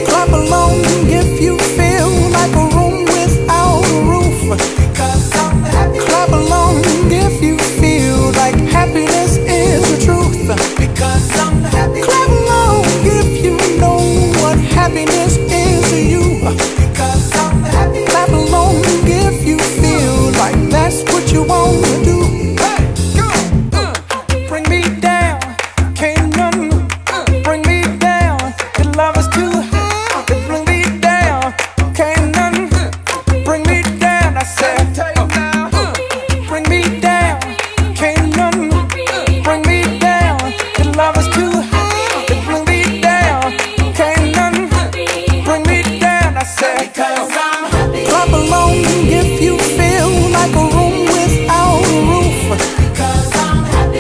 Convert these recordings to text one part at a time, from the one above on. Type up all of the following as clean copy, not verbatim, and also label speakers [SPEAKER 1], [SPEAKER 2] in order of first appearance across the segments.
[SPEAKER 1] Clap along if you feel like a room without a roof. Clap along if you feel like happiness is the truth. Clap along if you know what happiness is to you. Clap along if you feel like that's what you want to do. Bring me down, can't none bring me down. Your love is too high to bring me down. Can't none bring me down. I said, bring me down, can't none bring me down. Your love is too high to bring me down. Can't none bring me down. I said, clap along if you feel like a room without a roof.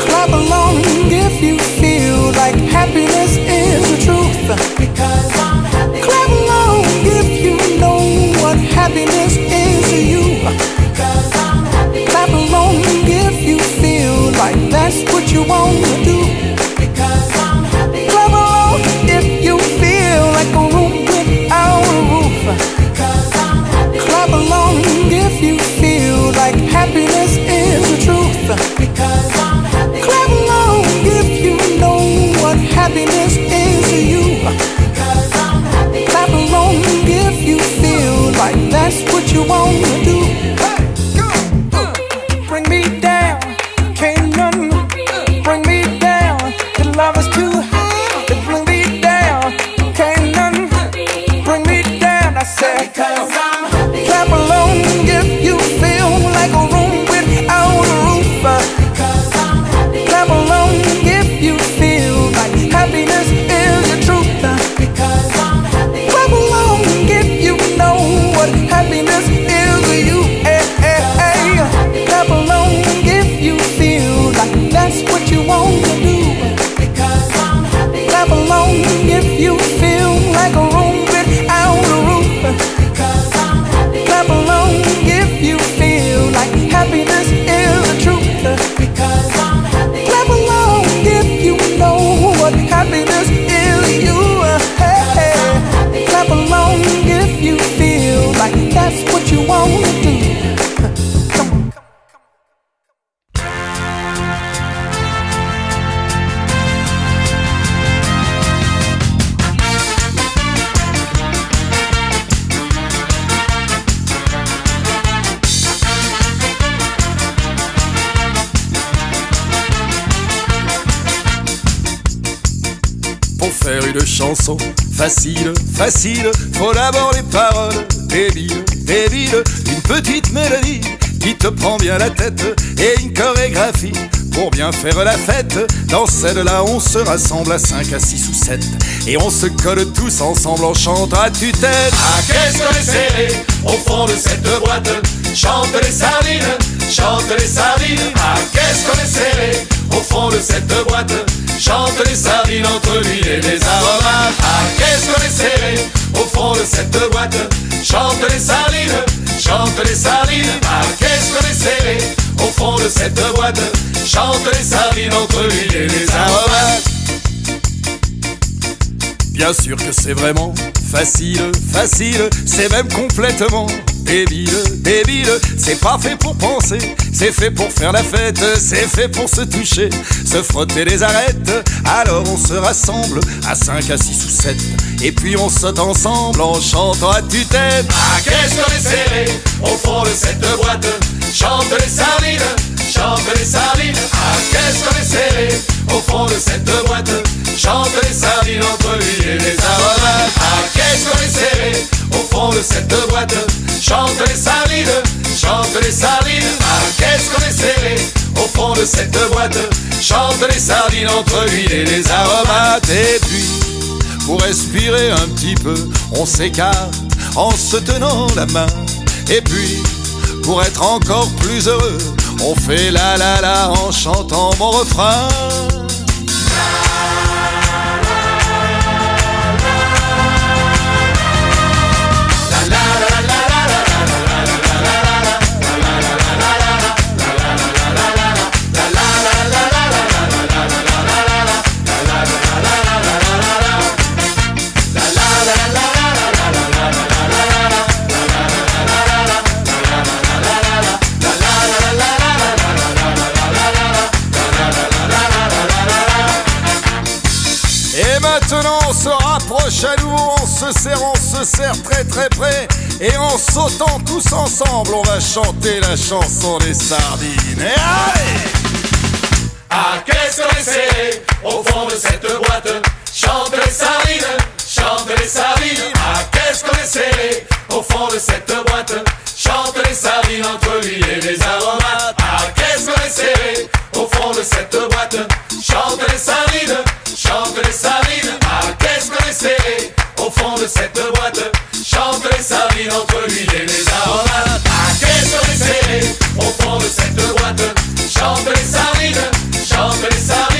[SPEAKER 1] Clap along if you feel like happiness is the truth. Clap along if you know what happiness is to you. Clap along if you feel like that's what you want to do. Clap along if you feel like a room without a roof. Clap along if you feel like happiness is the truth. Clap along if you know what happiness is to you. Clap along if you feel like that's what you want to do. Bring me down, can't none bring me down. Your love is too high to bring me down. Can't none bring me down. I said, clap along if you feel like a room without a roof. Clap along if you feel like happiness is the truth. Clap along if you know what happiness is to you. Clap along if you feel like that's what you want to do. Clap along if you feel like a room without a roof. Clap along if you feel like happiness is the truth. Clap along if you know what happiness is to you. Clap along if you feel like that's what you want to do. Come on.
[SPEAKER 2] Pour faire une chanson facile, facile, faut d'abord les paroles débiles, débiles. Une petite mélodie qui te prend bien la tête et une chorégraphie pour bien faire la fête. Dans celle-là, on se rassemble à 5, à 6 ou 7 et on se colle tous ensemble en chantant à tue-tête.
[SPEAKER 3] Ah, qu'est-ce qu'on est serré au fond de cette boîte. Chante les sardines, chante les sardines. Ah, qu'est-ce qu'on est serré au fond de cette boîte. Chante les sardines entre l'huile et les aromates. Ah, qu'est-ce qu'on est serré au fond de cette boîte. Chante les sardines, chante les sardines. Ah, qu'est-ce qu'on est serré au fond de cette boîte. Chante les sardines entre l'huile et les aromates.
[SPEAKER 2] Bien sûr que c'est vraiment facile, facile, c'est même complètement débile, débile. C'est pas fait pour penser, c'est fait pour faire la fête, c'est fait pour se toucher, se frotter les arêtes. Alors on se rassemble à 5, à 6 ou 7 et puis on saute ensemble en chantant à tue-tête.
[SPEAKER 3] Ah, qu'est-ce qu'on est serré au fond de cette boîte. Chante les sardines, chante les sardines. Ah, qu'est-ce qu'on est serré au fond de cette boîte. Chante les sardines entre l'huile et les aromates. Ah, qu'est-ce qu'on est serré au fond de cette boîte. Chante les sardines, chante les sardines. Ah, qu'est-ce qu'on est serré au fond de cette boîte. Chante les sardines entre l'huile et les aromates.
[SPEAKER 2] Et puis, pour respirer un petit peu, on s'écarte en se tenant la main. Et puis, pour être encore plus heureux, on fait la la la en chantant mon refrain. Et maintenant on se rapproche à nouveau, on se serre très très près. Et en sautant tous ensemble, on va chanter la chanson des sardines. Et allez!
[SPEAKER 3] Ah, qu'est-ce qu'on est serré au fond de cette boîte. Chante les sardines, chante les sardines. Ah, qu'est-ce qu'on est serré au fond de cette boîte. Chante les sardines entre l'huile et les aromates. Ah, qu'est-ce qu'on est serré au fond de cette boîte. Chante les sardines, chante les sardines. Ah, qu'est-ce qu'on est serré au fond de cette boîte. Chante les sardines entre l'huile et les aromates. Ah, qu'est-ce qu'on est serré au fond de cette boîte. Chante les sardines, chante les sardines.